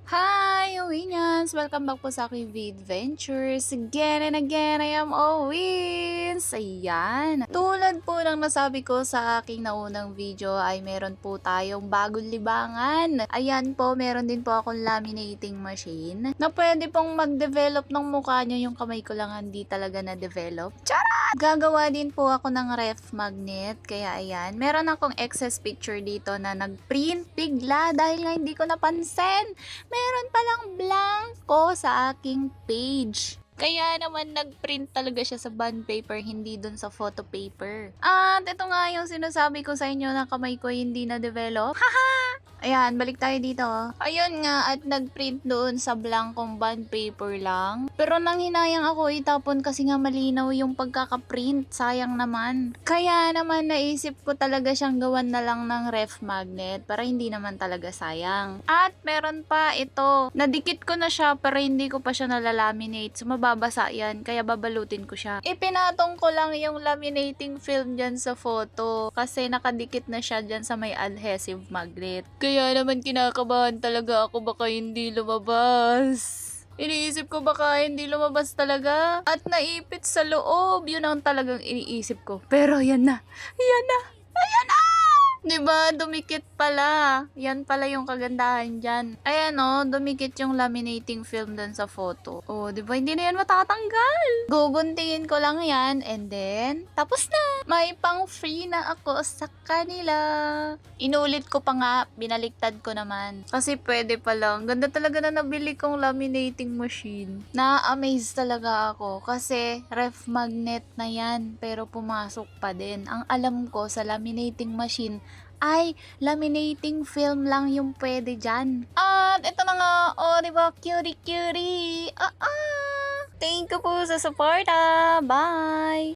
Hi, Owinians! Welcome back po sa aking Ventures. Again and again, I am Owins! Ayan. Tulad po ng nasabi ko sa aking naunang video ay meron po tayong bagong libangan. Ayan po, meron din po akong laminating machine na pwede pong mag-develop ng mukha nyo. Yung kamay ko lang hindi talaga na-develop. Charot! Gagawa din po ako ng ref magnet. Kaya ayan, meron akong excess picture dito na nag-print bigla dahil nga hindi ko napansin. Meron palang blanco sa aking page. Kaya naman nag-print talaga siya sa bond paper, hindi dun sa photo paper. At ito nga yung sinasabi ko sa inyo na kamay ko hindi na-develop. Haha! Ayan, balik tayo dito. Ayun nga, at nag-print doon sa blankong bond paper lang. Pero nang hinayang ako itapon kasi nga malinaw yung pagkaka-print. Sayang naman. Kaya naman naisip ko talaga siyang gawan na lang ng ref magnet para hindi naman talaga sayang. At meron pa ito. Nadikit ko na siya pero hindi ko pa siya nalalaminate. So mababasa yan, kaya babalutin ko siya. Ipinatong ko lang yung laminating film dyan sa photo kasi nakadikit na siya dyan sa may adhesive magnet. Kaya naman kinakabahan talaga ako baka hindi lumabas. Iniisip ko baka hindi lumabas talaga at naipit sa loob. Yun ang talagang iniisip ko. Pero yan na. Yan na. Ayan na! Diba? Dumikit pala. Yan pala yung kagandahan dyan. Ayan o, dumikit yung laminating film dun sa photo. O, diba? Hindi na yan matatanggal. Guguntingin ko lang yan and then, tapos na. May pang free na ako sa kanila. Inulit ko pa nga, binaliktad ko naman. Kasi pwede pa lang. Ganda talaga na nabili kong laminating machine. Na-amaze talaga ako kasi ref magnet na yan pero pumasok pa din. Ang alam ko sa laminating machine ay laminating film lang yung pwede dyan. At ito na nga, diba, cutie cutie. Thank you po sa support, bye!